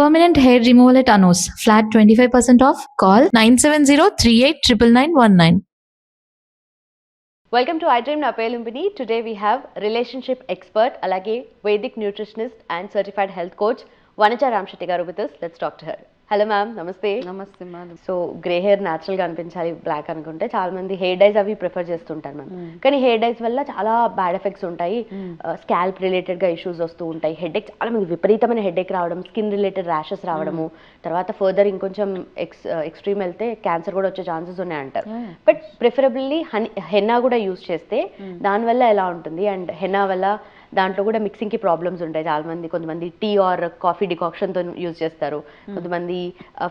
Permanent hair removal at Anos. Flat 25% off. Call 970-389919. Welcome to iDream నా పేరు Lumbini. Today we have relationship expert అలాగే Vedic nutritionist and certified health coach Vanaja Ramasetti garu with us. Let's talk to her. Hello ma'am, నమస్తే. నమస్తే madam. So grey hair న్యాచురల్గా అనిపించాలి, black అనుకుంటే చాలా మంది హెయిర్ డైస్ అవి ప్రిఫర్ చేస్తుంటారు మ్యామ్. కానీ హెయిర్ డైస్ వల్ల చాలా బ్యాడ్ ఎఫెక్ట్స్ ఉంటాయి. స్కాల్ప్ రిలేటెడ్గా ఇష్యూస్ వస్తూ ఉంటాయి. హెడేక్, చాలా మంది విపరీతమైన హెడేక్ రావడం, స్కిన్ రిలేటెడ్ ర్యాషెస్ రావడము, తర్వాత ఫర్దర్ ఇంకొంచెం ఎక్స్ట్రీమ్ వెళ్తే క్యాన్సర్ కూడా వచ్చే ఛాన్సెస్ ఉన్నాయి అంటారు. బట్ ప్రిఫరబుల్లీ హెన్నా కూడా యూస్ చేస్తే దానివల్ల ఎలా ఉంటుంది? అండ్ హెన్నా వల్ల దాంట్లో కూడా మిక్సింగ్కి ప్రాబ్లమ్స్ ఉంటాయి చాలా మంది. కొంతమంది టీ ఆర్ కాఫీ డికాక్షన్తో యూజ్ చేస్తారు, కొంతమంది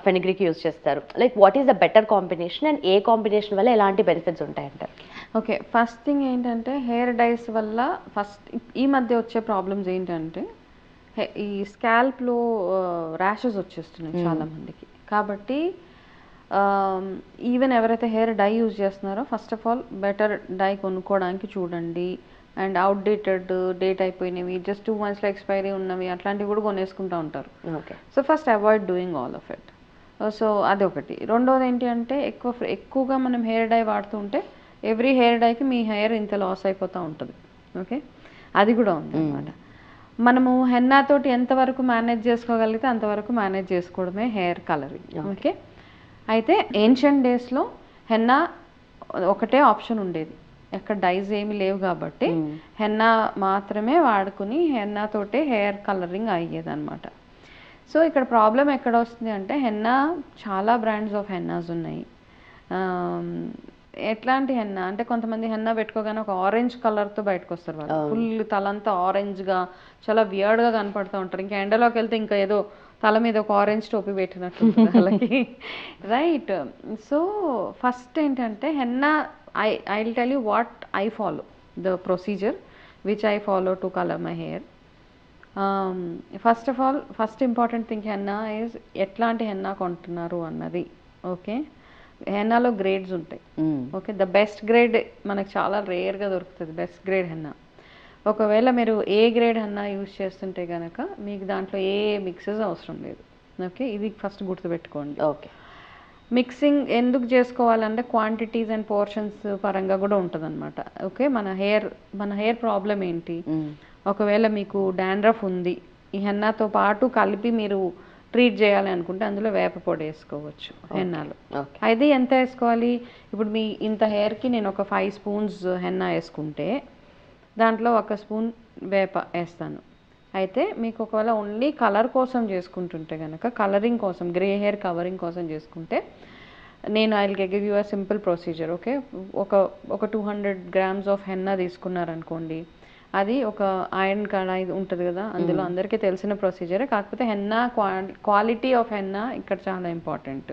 ఫెనిగ్రిక్ యూజ్ చేస్తారు. Like what is the better combination and A combination వల్ల ఎలాంటి బెనిఫిట్స్ ఉంటాయంటారు? ఓకే, ఫస్ట్ థింగ్ ఏంటంటే హెయిర్ డైస్ వల్ల ఫస్ట్ ఈ మధ్య వచ్చే ప్రాబ్లమ్స్ ఏంటంటే ఈ స్కాల్ప్లో ర్యాషెస్ వచ్చేస్తున్నాయి చాలా మందికి. కాబట్టి ఈవెన్ ఎవరైతే హెయిర్ డై యూజ్ చేస్తున్నారో first of all better dye కొనుక్కోవడానికి చూడండి. అండ్ అవుట్డేటెడ్ డేట్ అయిపోయినవి, జస్ట్ 2 monthsలో ఎక్స్పైరీ ఉన్నవి అట్లాంటివి కూడా కొనేసుకుంటూ ఉంటారు. Okay, so first avoid doing all of it. So అదొకటి. రెండోది ఏంటి అంటే ఎక్కువగా మనం హెయిర్ డై వాడుతూ ఉంటే ఎవ్రీ హెయిర్ డైకి మీ హెయిర్ ఇంత లాస్ అయిపోతూ ఉంటుంది. ఓకే, అది కూడా ఉంది అన్నమాట. మనము హెన్నా తోటి ఎంతవరకు మేనేజ్ చేసుకోగలిగితే అంతవరకు మేనేజ్ చేసుకోవడమే హెయిర్ కలరింగ్. ఓకే, అయితే ఏన్షియంట్ డేస్లో హెన్నా ఒకటే ఆప్షన్ ఉండేది, ఎక్కడ డైస్ ఏమి లేవు కాబట్టి హెన్నా మాత్రమే వాడుకుని హెన్నా తోటే హెయిర్ కలరింగ్ అయ్యేది అనమాట. సో ఇక్కడ ప్రాబ్లం ఎక్కడ వస్తుంది అంటే హెన్నా చాలా బ్రాండ్స్ ఆఫ్ హెన్నాస్ ఉన్నాయి. ఎట్లాంటి హెన్నా అంటే కొంతమంది హెన్నా పెట్టుకోగానే ఒక ఆరెంజ్ కలర్తో బయటకు వస్తారు, వాళ్ళు ఫుల్ తలంతా ఆరెంజ్గా చాలా వియర్డ్గా కనపడుతూ ఉంటారు. ఇంకా ఎండలోకి వెళ్తే ఇంకా ఏదో తల మీద ఒక ఆరెంజ్ టోపీ పెట్టినట్టు వాళ్ళకి, రైట్? సో ఫస్ట్ ఏంటంటే henna, I will tell you what I follow, the procedure which I follow to color my hair. First of all, first important thing henna is ఎట్లాంటి హెన్నా కొంటున్నారు అన్నది. ఓకే, హెన్నాలో గ్రేడ్స్ ఉంటాయి. Okay, the best grade మనకు చాలా రేర్గా దొరుకుతుంది, best grade henna. ఒకవేళ మీరు ఏ గ్రేడ్ హెన్నా యూజ్ చేస్తుంటే కనుక మీకు దాంట్లో ఏ మిక్సెస్ అవసరం లేదు. ఓకే, ఇది ఫస్ట్ గుర్తుపెట్టుకోండి. ఓకే, మిక్సింగ్ ఎందుకు చేసుకోవాలంటే క్వాంటిటీస్ అండ్ పోర్షన్స్ పరంగా కూడా ఉంటుంది అనమాట. ఓకే, మన హెయిర్ ప్రాబ్లం ఏంటి? ఒకవేళ మీకు డాండ్రఫ్ ఉంది, ఈ హెన్నాతో పాటు కలిపి మీరు ట్రీట్ చేయాలి అనుకుంటే అందులో వేప పొడి వేసుకోవచ్చు హెన్నాలో. అయితే ఎంత వేసుకోవాలి? ఇప్పుడు మీ ఇంత హెయిర్కి నేను ఒక 5 spoons హెన్నా వేసుకుంటే దాంట్లో 1 spoon వేప వేస్తాను. అయితే మీకు ఒకవేళ ఓన్లీ కలర్ కోసం చేసుకుంటుంటే కనుక, కలరింగ్ కోసం, గ్రే హెయిర్ కవరింగ్ కోసం చేసుకుంటే నేను I will give you a simple procedure. Okay, ఒక 200 grams ఆఫ్ హెన్నా తీసుకున్నారనుకోండి, అది ఒక ఐరన్ కడాయి ఉంటుంది కదా, అందులో అందరికీ తెలిసిన ప్రొసీజరే, కాకపోతే హెన్నా క్వాలిటీ ఆఫ్ హెన్నా ఇక్కడ చాలా ఇంపార్టెంట్.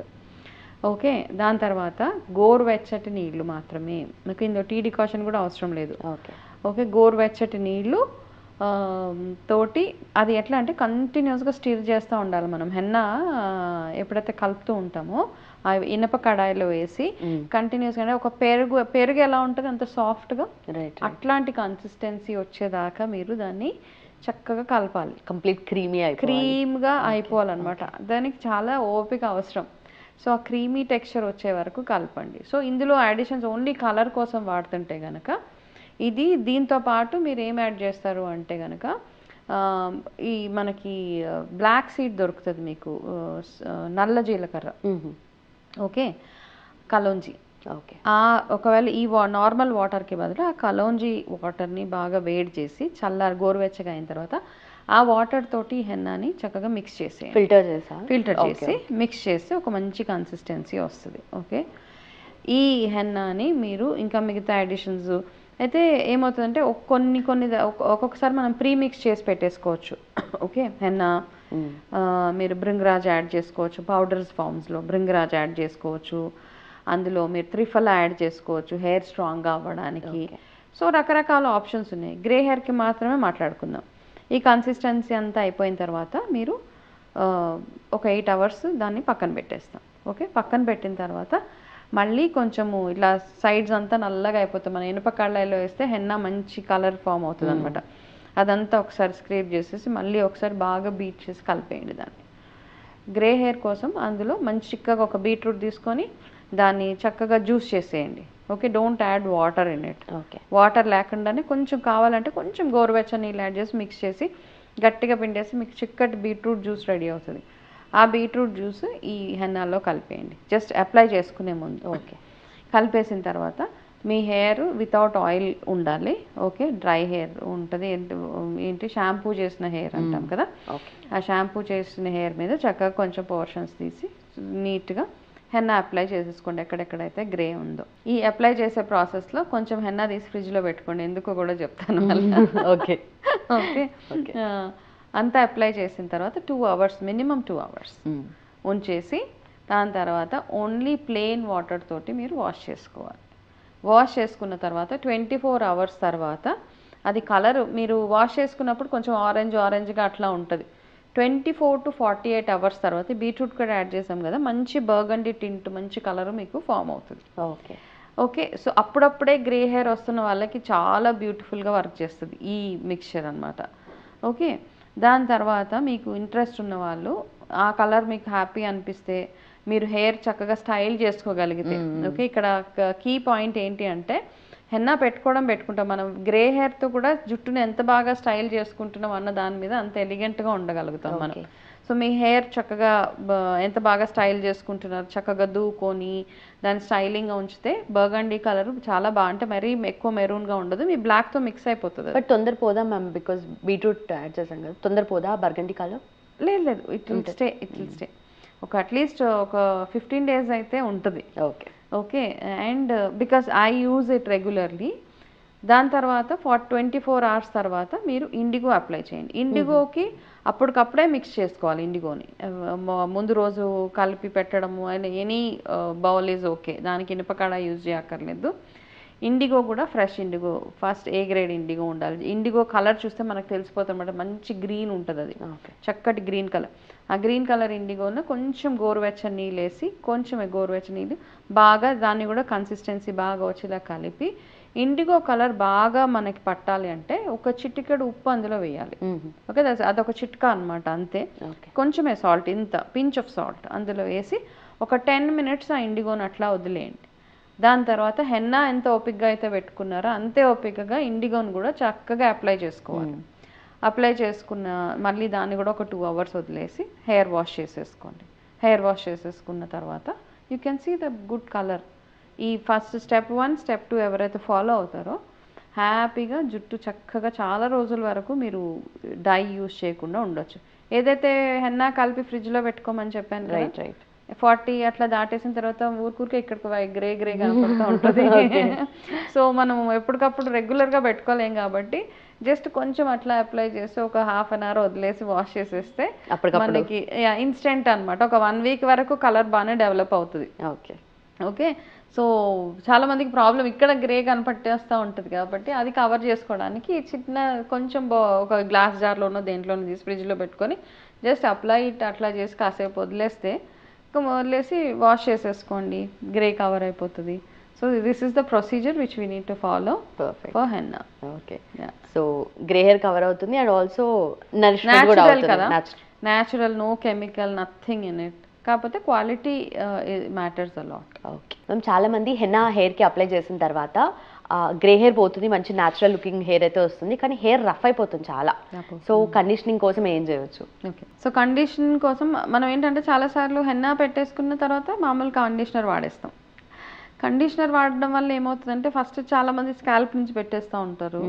ఓకే, దాని తర్వాత గోరువెచ్చటి నీళ్లు మాత్రమే, మీకు ఇందులో టీ డికాషన్ కూడా అవసరం లేదు. ఓకే, గోరువెచ్చటి నీళ్లు తోటి, అది ఎట్లా అంటే కంటిన్యూస్గా స్టిర్ చేస్తూ ఉండాలి మనం. హెన్నా ఎప్పుడైతే కలుపుతూ ఉంటామో ఆ ఇనప కడాయిలో వేసి కంటిన్యూస్గా, అంటే ఒక పెరుగు ఎలా ఉంటుంది అంత సాఫ్ట్గా, అట్లాంటి కన్సిస్టెన్సీ వచ్చేదాకా మీరు దాన్ని చక్కగా కలపాలి. కంప్లీట్ క్రీమ్గా అయిపోవాలన్నమాట. దానికి చాలా ఓపిక అవసరం. సో ఆ క్రీమీ టెక్స్చర్ వచ్చే వరకు కలపండి. సో ఇందులో అడిషన్స్ ఓన్లీ కలర్ కోసం వాడుతుంటే కనుక ఇది, దీంతో పాటు మీరు ఏం యాడ్ చేస్తారు అంటే కనుక ఈ మనకి బ్లాక్ సీడ్ దొరుకుతుంది మీకు, నల్ల జీలకర్ర. ఓకే, కలోంజీ. ఓకే, ఒకవేళ ఈ నార్మల్ వాటర్కి బదులు ఆ కలోంజీ వాటర్ని బాగా వేడి చేసి గోరువెచ్చగా అయిన తర్వాత ఆ వాటర్ తోటి హెన్నాని చక్కగా మిక్స్ చేసి ఫిల్టర్ చేసి మిక్స్ చేస్తే ఒక మంచి కన్సిస్టెన్సీ వస్తుంది. ఓకే, ఈ హెన్నాని మీరు ఇంకా మిగతా అడిషన్స్ అయితే ఏమవుతుందంటే ఒక్కొక్కసారి మనం ప్రీమిక్స్ చేసి పెట్టేసుకోవచ్చు. ఓకే, హెన్నా మీరు భృంగరాజ్ యాడ్ చేసుకోవచ్చు, పౌడర్స్ ఫామ్స్లో భృంగరాజ్ యాడ్ చేసుకోవచ్చు, అందులో మీరు త్రిఫలా యాడ్ చేసుకోవచ్చు హెయిర్ స్ట్రాంగ్గా అవ్వడానికి. సో రకరకాల ఆప్షన్స్ ఉన్నాయి. గ్రే హెయిర్కి మాత్రమే మాట్లాడుకుందాం. ఈ కన్సిస్టెన్సీ అంతా అయిపోయిన తర్వాత మీరు ఒక 8 hours దాన్ని పక్కన పెట్టేస్తాం. ఓకే, పక్కన పెట్టిన తర్వాత మళ్ళీ కొంచెము ఇట్లా సైడ్స్ అంతా నల్లగా అయిపోతుంది. మన ఇనుప కళాయిలో వేస్తే హెన్నా మంచి కలర్ ఫామ్ అవుతుంది అనమాట. అదంతా ఒకసారి స్క్రేప్ చేసేసి మళ్ళీ ఒకసారి బాగా బీట్ చేసి కలిపేయండి దాన్ని. గ్రే హెయిర్ కోసం అందులో మంచి చిక్కగా ఒక బీట్రూట్ తీసుకొని దాన్ని చక్కగా జ్యూస్ చేసేయండి. Okay, don't add water in it. Okay. Water లేకుండానే కొంచెం కావాలంటే కొంచెం గోరువెచ్చని నీళ్ళు యాడ్ చేసి మిక్స్ చేసి గట్టిగా పిండేసి మీకు చిక్కటి బీట్రూట్ జ్యూస్ రెడీ అవుతుంది. ఆ బీట్రూట్ జ్యూస్ ఈ హెన్నాలో కలిపేయండి జస్ట్ అప్లై చేసుకునే ముందు. ఓకే. కలిపేసిన తర్వాత మీ హెయిర్ వితౌట్ ఆయిల్ ఉండాలి. ఓకే, డ్రై హెయిర్ ఉంటుంది. ఏంటి షాంపూ చేసిన హెయిర్ అంటాం కదా, ఓకే. ఆ షాంపూ చేసిన హెయిర్ మీద చక్కగా కొంచెం పోర్షన్స్ తీసి నీట్గా హెన్నా అప్లై చేసేసుకోండి ఎక్కడెక్కడైతే గ్రే ఉందో. ఈ అప్లై చేసే ప్రాసెస్లో కొంచెం హెన్నా తీసి ఫ్రిడ్జ్లో పెట్టుకోండి, ఎందుకో కూడా చెప్తాను మళ్ళీ. ఓకే. ఓకే, అంతా అప్లై చేసిన తర్వాత 2 hours మినిమం 2 hours ఉంచేసి దాని తర్వాత ఓన్లీ ప్లెయిన్ వాటర్ తోటి మీరు వాష్ చేసుకోవాలి. వాష్ చేసుకున్న తర్వాత 24 hours తర్వాత అది కలర్ మీరు వాష్ చేసుకున్నప్పుడు కొంచెం ఆరెంజ్గా అట్లా ఉంటుంది. 24 to 48 hours తర్వాత బీట్రూట్ కూడా యాడ్ చేసాం కదా, మంచి బర్గండీ టింట్ మంచి కలర్ మీకు ఫామ్ అవుతుంది. ఓకే. ఓకే, సో అప్పుడప్పుడే గ్రే హెయిర్ వస్తున్న వాళ్ళకి చాలా బ్యూటిఫుల్గా వర్క్ చేస్తుంది ఈ మిక్చర్ అనమాట. ఓకే, దాని తర్వాత మీకు ఇంట్రెస్ట్ ఉన్న వాళ్ళు ఆ కలర్ మీకు హ్యాపీ అనిపిస్తే మీరు హెయిర్ చక్కగా స్టైల్ చేసుకోగలిగితే. ఓకే, ఇక్కడ కీ పాయింట్ ఏంటి అంటే హెన్నా పెట్టుకుంటాం మనం, గ్రే హెయిర్తో కూడా జుట్టుని ఎంత బాగా స్టైల్ చేసుకుంటున్నాం అన్న దాని మీద అంత ఎలిగెంట్గా ఉండగలుగుతాం మనం. సో మీ హెయిర్ చక్కగా ఎంత బాగా స్టైల్ చేసుకుంటున్నారు, చక్కగా దూకొని దాన్ని స్టైలింగ్గా ఉంచితే బర్గండీ కలర్ చాలా బాగా, అంటే మరీ ఎక్కువ మెరూన్గా ఉండదు, మీ బ్లాక్తో మిక్స్ అయిపోతుంది. బట్ తొందర పోదా మ్యామ్, బికాస్ బీట్రూట్ యాడ్ చేసాం కదా, తొందర పోదా బర్గండీ కలర్? లేదు, ఇట్ విల్ స్టే ఒక అట్లీస్ట్ ఒక 15 days అయితే ఉంటుంది. Okay. Okay, and because I use it regularly. దాని తర్వాత 24 hours తర్వాత మీరు ఇండిగో అప్లై చేయండి. ఇండిగోకి అప్పటికప్పుడే మిక్స్ చేసుకోవాలి. ఇండిగోని ముందు రోజు కలిపి పెట్టడము and any bowl is okay, దానికి ఇనుపకాడ యూజ్ చేయక్కర్లేదు. ఇండిగో కూడా fresh IndiGo, first A grade IndiGo ఉండాలి. ఇండిగో కలర్ చూస్తే మనకు తెలిసిపోతుంది అన్నమాట, మంచి గ్రీన్ ఉంటుంది, అది చక్కటి గ్రీన్ కలర్. ఆ గ్రీన్ కలర్ ఇండిగోలో కొంచెం గోరువెచ్చని నీళ్ళు వేసి, కొంచెం గోరువెచ్చని నీళ్ళు బాగా దాన్ని కూడా కన్సిస్టెన్సీ బాగా వచ్చేలా కలిపి, ఇండిగో కలర్ బాగా మనకి పట్టాలి అంటే ఒక చిటికెడు ఉప్పు అందులో వేయాలి. ఓకే, అదొక చిట్కా అనమాట, అంతే. కొంచెమే సాల్ట్, ఇంత పించ్ ఆఫ్ సాల్ట్ అందులో వేసి ఒక 10 minutes ఆ ఇండిగోని అట్లా వదిలేయండి. దాని తర్వాత హెన్నా ఎంత ఓపికగా అయితే పెట్టుకున్నారో అంతే ఓపికగా ఇండిగోని కూడా చక్కగా అప్లై చేసుకోవాలి. అప్లై చేసుకున్న మళ్ళీ దాన్ని కూడా ఒక 2 hours వదిలేసి హెయిర్ వాష్ చేసేసుకోండి. హెయిర్ వాష్ చేసేసుకున్న తర్వాత you can see the good colour. ఈ ఫస్ట్ స్టెప్ 1 స్టెప్ 2 ఎవరైతే ఫాలో అవుతారో హ్యాపీగా జుట్టు చక్కగా చాలా రోజుల వరకు మీరు డై యూజ్ చేయకుండా ఉండొచ్చు. ఏదైతే హెన్నా కలిపి ఫ్రిడ్జ్లో పెట్టుకోమని చెప్పాను, రైట్ రైట్ 40 అట్లా దాటేసిన తర్వాత ఊరికే ఇక్కడికి గ్రే కనపడుతూ ఉంటుంది. సో మనం ఎప్పటికప్పుడు రెగ్యులర్గా పెట్టుకోలేం కాబట్టి జస్ట్ కొంచెం అట్లా అప్లై చేసి ఒక 1/2 hour వదిలేసి వాష్ చేసేస్తే మనకి ఇన్స్టెంట్ అనమాట. ఒక 1 week వరకు కలర్ బాగానే డెవలప్ అవుతుంది. ఓకే. ఓకే, సో చాలా మందికి ప్రాబ్లం ఇక్కడ గ్రే కనపట్టేస్తూ ఉంటుంది కాబట్టి అది కవర్ చేసుకోవడానికి చిన్న కొంచెం ఒక గ్లాస్ జార్లోనో దేంట్లోనో తీసి ఫ్రిడ్జ్లో పెట్టుకొని జస్ట్ అప్లై అట్లా చేసి కాసేపు వదిలేస్తే వదిలేసి వాష్ చేసేసుకోండి, గ్రే కవర్ అయిపోతుంది. So this is the procedure which we need to follow for henna. Okay, so grey hair cover అవుతుంది అండ్ ఆల్సో న్యాచురల్ కదా, natural, no chemical, nothing in it. కాకపోతే quality matters a lot. Okay ma'am, చాలా మంది henna హెయిర్కి apply చేసిన తర్వాత grey hair పోతుంది, మంచి న్యాచురల్ లుకింగ్ హెయిర్ అయితే వస్తుంది, కానీ హెయిర్ రఫ్ అయిపోతుంది చాలా. సో కండిషనింగ్ కోసం ఏం చేయవచ్చు? ఓకే, సో కండిషనింగ్ కోసం మనం ఏంటంటే చాలాసార్లు హెన్నా పెట్టేసుకున్న తర్వాత మామూలు కండిషనర్ వాడేస్తాం. కండిషనర్ వాడడం వల్ల ఏమవుతుందంటే ఫస్ట్ చాలా మంది స్కాల్ప్ నుంచి పెట్టేస్తూ ఉంటారు.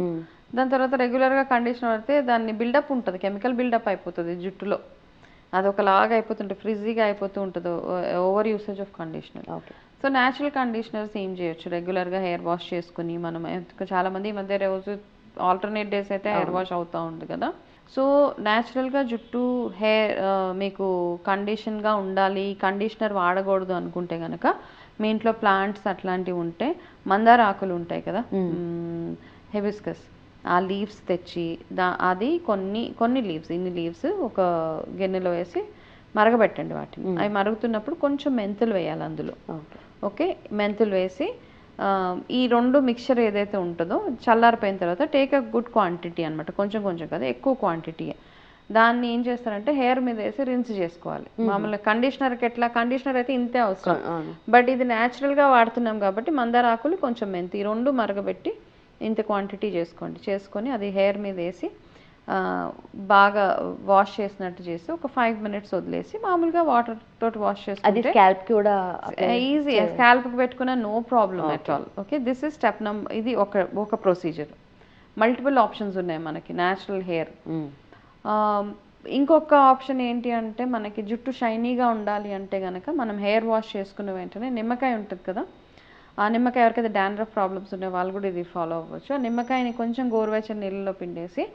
దాని తర్వాత రెగ్యులర్గా కండిషనర్ వాడితే దాన్ని బిల్డప్ ఉంటుంది, కెమికల్ బిల్డప్ అయిపోతుంది జుట్టులో, అది ఒకలాగా అయిపోతుంటుంది, ఫ్రిజీగా అయిపోతూ ఉంటుంది over usage of conditioner. Okay, so natural conditioners ఏం చేయొచ్చు, రెగ్యులర్గా హెయిర్ వాష్ చేసుకుని మనం చాలామంది ఈ మధ్య రోజు ఆల్టర్నేట్ డేస్ అయితే హెయిర్ వాష్ అవుతూ ఉంది కదా. సో న్యాచురల్గా జుట్టు హెయిర్ మీకు కండిషన్గా ఉండాలి, కండిషనర్ వాడకూడదు అనుకుంటే కనుక మీ ఇంట్లో ప్లాంట్స్ అట్లాంటివి ఉంటే మందార ఆకులు ఉంటాయి కదా, హెబిస్కస్, ఆ లీవ్స్ తెచ్చి అది కొన్ని లీవ్స్, ఇన్ని లీవ్స్ ఒక గిన్నెలో వేసి మరగబెట్టండి వాటిని. అవి మరుగుతున్నప్పుడు కొంచెం మెంతులు వేయాలి అందులో. ఓకే, మెంతులు వేసి ఈ 2 మిక్చర్ ఏదైతే ఉంటుందో చల్లారిపోయిన తర్వాత టేక్ అ గుడ్ క్వాంటిటీ అనమాట, కొంచెం కొంచెం కదా, ఎక్కువ క్వాంటిటీ దాన్ని ఏం చేస్తారంటే హెయిర్ మీద వేసి రిన్స్ చేసుకోవాలి. మామూలుగా కండిషనర్కి ఎట్లా, కండిషనర్ అయితే ఇంతే అవసరం, బట్ ఇది న్యాచురల్గా వాడుతున్నాం కాబట్టి మందార ఆకులు కొంచెం మెంతి రెండు మరగబెట్టి ఇంత క్వాంటిటీ చేసుకొని అది హెయిర్ మీద వేసి బాగా వాష్ చేసినట్టు చేసి ఒక 5 minutes వదిలేసి మామూలుగా వాటర్ తోటి వాష్ అది చేసుకుంటే స్కాల్ప్ కూడా ఈజీ. స్కాల్ప్కి పెట్టుకున్న no problem at all. Okay, this is step number. ఇది ఒక ప్రొసీజర్. మల్టిపుల్ ఆప్షన్స్ ఉన్నాయి మనకి న్యాచురల్ హెయిర్. ఇంకొక ఆప్షన్ ఏంటి అంటే మనకి జుట్టు షైనీగా ఉండాలి అంటే కనుక మనం హెయిర్ వాష్ చేసుకున్న వెంటనే నిమ్మకాయ ఉంటుంది కదా, ఆ నిమ్మకాయ ఎవరికైతే డాండ్రఫ్ ప్రాబ్లమ్స్ ఉన్నాయో వాళ్ళు కూడా ఇది ఫాలో అవ్వచ్చు. ఆ నిమ్మకాయని కొంచెం గోరువెచ్చని నీళ్ళలో పిండేసి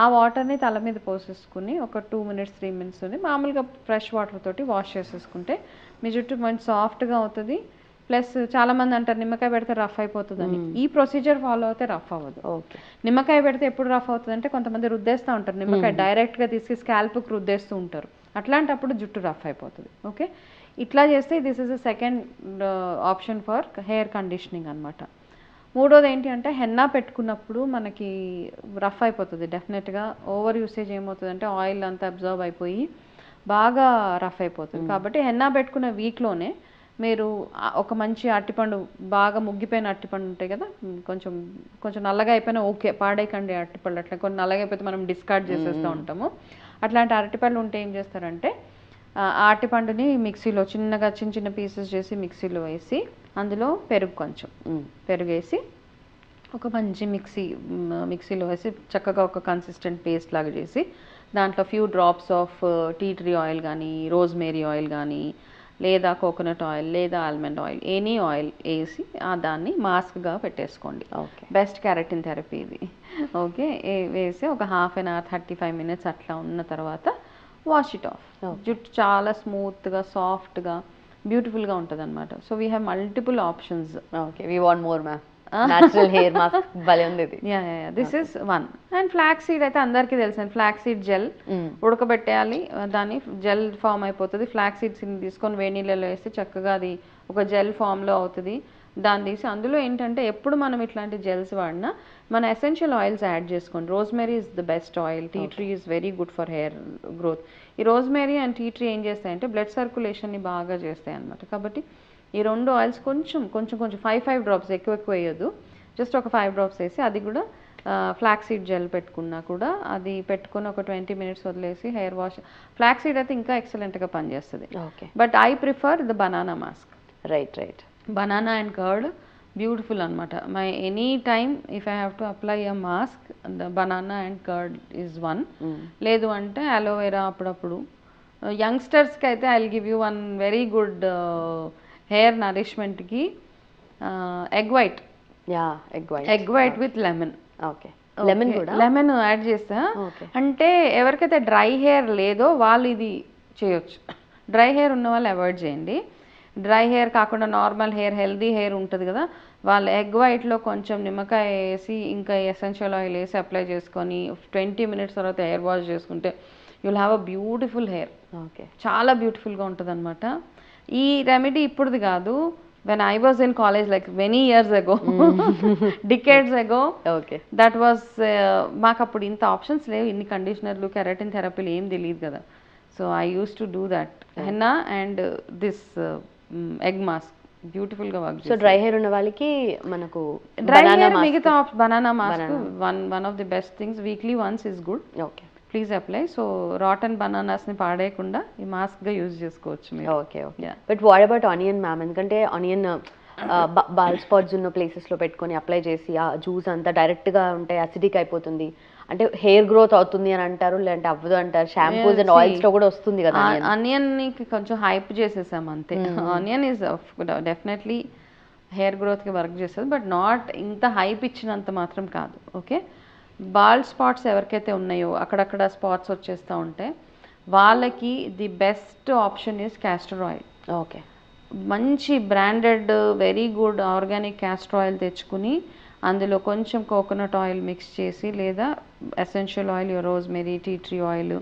ఆ వాటర్ని తల మీద పోసేసుకుని ఒక 2 minutes 3 minutes ఉంది మామూలుగా ఫ్రెష్ వాటర్ తోటి వాష్ చేసేసుకుంటే మీ జుట్టు మంచి సాఫ్ట్గా అవుతుంది. ప్లస్ చాలామంది అంటారు నిమ్మకాయ పెడితే రఫ్ అయిపోతుందని. ఈ ప్రొసీజర్ ఫాలో అయితే రఫ్ అవ్వదు. నిమ్మకాయ పెడితే ఎప్పుడు రఫ్ అవుతుంది అంటే కొంతమంది రుద్దేస్తూ ఉంటారు నిమ్మకాయ డైరెక్ట్గా తీసి స్కాల్ప్కి రుద్దేస్తూ ఉంటారు, అట్లాంటప్పుడు జుట్టు రఫ్ అయిపోతుంది. ఓకే, ఇట్లా చేస్తే this is the second option for hair conditioning అనమాట. మూడోది ఏంటి అంటే హెన్నా పెట్టుకున్నప్పుడు మనకి రఫ్ అయిపోతుంది డెఫినెట్గా. ఓవర్ యూసేజ్ ఏమవుతుంది అంటే ఆయిల్ అంతా అబ్జర్వ్ అయిపోయి బాగా రఫ్ అయిపోతుంది. కాబట్టి హెన్నా పెట్టుకున్న వీక్లోనే మీరు ఒక మంచి అరటిపండు, బాగా ముగ్గిపోయిన అరటిపండు ఉంటాయి కదా, కొంచెం కొంచెం నల్లగా అయిపోయినా ఓకే, పాడేయకండి అరటిపళ్ళు. అట్లా కొన్ని నల్లగా అయిపోతే మనం డిస్కార్డ్ చేసేస్తూ ఉంటాము. అట్లాంటి అరటిపళ్ళు ఉంటే ఏం చేస్తారంటే ఆ అరటిపండుని మిక్సీలో చిన్న చిన్న పీసెస్ చేసి మిక్సీలో వేసి అందులో పెరుగు కొంచెం పెరుగేసి ఒక మంచి మిక్సీలో వేసి చక్కగా ఒక కన్సిస్టెంట్ పేస్ట్ లాగా చేసి దాంట్లో few drops of tea tree oil కానీ, రోజ్మేరీ ఆయిల్ కానీ, లేదా కోకోనట్ ఆయిల్ లేదా ఆల్మండ్ ఆయిల్, ఎనీ ఆయిల్ వేసి దాన్ని మాస్క్గా పెట్టేసుకోండి. బెస్ట్ కెరటిన్ థెరపీ ఇది. ఓకే, వేసి ఒక 1/2 hour 35 minutes అట్లా ఉన్న తర్వాత వాష్ ఇట్ ఆఫ్. జుట్టు చాలా స్మూత్గా సాఫ్ట్గా బ్యూటిఫుల్గా ఉంటుంది అనమాట. So we have multiple options. Okay, we want more ma'am. Natural hair mask భలే ఉంది ఇది. This is one. And flax seed అయితే అందరికీ తెలిసింది. ఫ్లాక్స్ సీడ్ జెల్ ఉడకబెట్టేయాలి, దాన్ని జెల్ ఫామ్ అయిపోతుంది. ఫ్లాక్స్ సీడ్స్ తీసుకొని వేడి నీళ్ళలో వేస్తే చక్కగా అది ఒక జెల్ ఫామ్లో అవుతుంది. దాన్ని తీసి అందులో ఏంటంటే ఎప్పుడు మనం ఇట్లాంటి జెల్స్ వాడినా మన ఎసెన్షియల్ ఆయిల్స్ యాడ్ చేసుకోండి. Rosemary is the best oil, tea tree is very good for hair growth. ఈ రోజ్మేరీ అండ్ టీ ట్రీ ఏం చేస్తాయంటే బ్లడ్ సర్క్యులేషన్ని బాగా చేస్తాయి అన్నమాట. కాబట్టి ఈ రెండు ఆయిల్స్ కొంచెం 5 drops, ఎక్కువ వేయొద్దు, జస్ట్ ఒక 5 drops వేసి అది కూడా ఫ్లాక్స్ సీడ్ జెల్ పెట్టుకున్నా కూడా అది పెట్టుకుని ఒక 20 minutes వదిలేసి హెయిర్ వాష్. ఫ్లాక్స్ సీడ్ అయితే ఇంకా ఎక్సలెంట్గా పనిచేస్తుంది. But I prefer the banana mask. Right. Banana and curd beautiful అనమాట. My any time if I have to apply a mask the banana and curd is one. లేదు అంటే aloe vera అప్పుడప్పుడు. యంగ్స్టర్స్కి అయితే I will give you one very good hair నరిష్మెంట్కి egg white with lemon. Okay, lemon add చేస్తా. అంటే ఎవరికైతే dry hair లేదో వాళ్ళు ఇది చేయొచ్చు. డ్రై హెయిర్ ఉన్న వాళ్ళు అవాయిడ్ చేయండి. డ్రై హెయిర్ కాకుండా నార్మల్ హెయిర్, హెల్దీ హెయిర్ ఉంటుంది కదా, వాళ్ళు ఎగ్ వైట్లో కొంచెం నిమ్మకాయ వేసి ఇంకా ఎసెన్షియల్ ఆయిల్ వేసి అప్లై చేసుకొని 20 minutes తర్వాత హెయిర్ వాష్ చేసుకుంటే you will have a beautiful hair. Okay, చాలా బ్యూటిఫుల్గా ఉంటుంది అనమాట. ఈ రెమెడీ ఇప్పుడుది కాదు. when I was in college like many years ago, decades ago, that was మాకు అప్పుడు ఇంత ఆప్షన్స్ లేవు, ఇన్ని కండిషనర్లు, కెరటిన్ థెరపీలు ఏం తెలియదు కదా. So I use to do that henna and this egg mask బ్యూటిఫుల్గా వర్క్. సో డ్రై హెయిర్ ఉన్న వాళ్ళకి మనకు డ్రై హెయిర్ మిగతా banana mask one of the best things. Weekly once is good. Okay, please apply. So rotten బనానాస్ని పాడేయకుండా ఈ మాస్క్గా use చేసుకోవచ్చు మీరు. Okay. But what about onion ma'am? ఎందుకంటే ఆనియన్ బాల్ స్పాట్స్ ఉన్న ప్లేసెస్లో పెట్టుకొని అప్లై చేసి ఆ జ్యూస్ అంతా డైరెక్ట్గా ఉంటే అసిడిక్ అయిపోతుంది, అంటే హెయిర్ గ్రోత్ అవుతుంది అని అంటారు, లేదంటే అవ్వదు అంటారు. షాంపూస్ అండ్ ఆయిల్స్లో కూడా వస్తుంది కదా. ఆనియన్ని కొంచెం హైప్ చేసేసాం అంతే. ఆనియన్ ఈజ్ డెఫినెట్లీ హెయిర్ గ్రోత్కి వర్క్ చేస్తుంది, బట్ నాట్ ఇంత హైప్ ఇచ్చినంత మాత్రం కాదు. ఓకే, బాల్డ్ స్పాట్స్ ఎవరికైతే ఉన్నాయో అక్కడక్కడ స్పాట్స్ వచ్చేస్తూ ఉంటే వాళ్ళకి the best option is castor oil. Okay, మంచి branded very good organic castor oil తెచ్చుకుని అందులో కొంచెం కోకోనట్ ఆయిల్ మిక్స్ చేసి లేదా essential oil, rosemary, tea tree oil,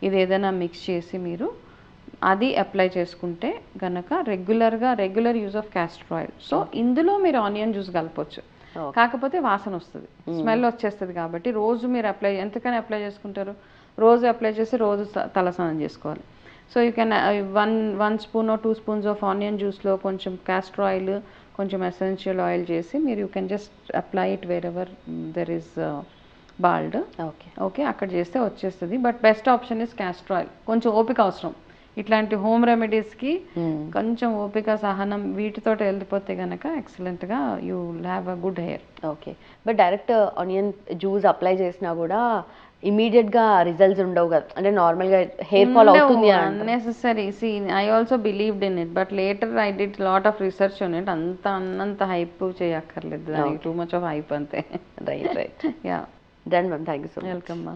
ఇది ఏదైనా మిక్స్ చేసి మీరు అది అప్లై చేసుకుంటే కనుక regular use of castor oil. So ఇందులో మీరు ఆనియన్ జ్యూస్ కలపొచ్చు, కాకపోతే వాసన వస్తుంది, స్మెల్ వచ్చేస్తుంది. కాబట్టి రోజు మీరు ఎంతకని అప్లై చేసుకుంటారు? రోజు అప్లై చేసి రోజు తలస్నానం చేసుకోవాలి. So you can one spoon 2 spoons of onion జ్యూస్లో కొంచెం క్యాస్టర్ ఆయిల్, కొంచెం ఎసెన్షియల్ ఆయిల్ చేసి మీరు you can just apply it wherever there is bald. Okay. Okay, అక్కడ చేస్తే వచ్చేస్తుంది. But best option is castor oil. కొంచెం ఓపిక అవసరం ఇట్లాంటి హోమ్ రెమెడీస్కి, కొంచెం ఓపిక సహనం వీటితో వెళ్ళిపోతే కనుక ఎక్సలెంట్గా you have a good hair. Okay. But direct onion juice apply చేసినా కూడా ఇమీడియట్గా రిజల్ట్స్ ఉండవు కదా, అంటే నార్మల్గా హెయిర్ ఫాల్ అవుతుంది అని అంటారు. Unnecessary. See I also believed in it, but later I did lot of research on it. అన్నంత హైప్ చేయక్కర్లేదు, దానికి టూ మచ్ ఆఫ్ హైప్ అంతే. Right right. Ya, done ma'am, thank you so much. Welcome మా.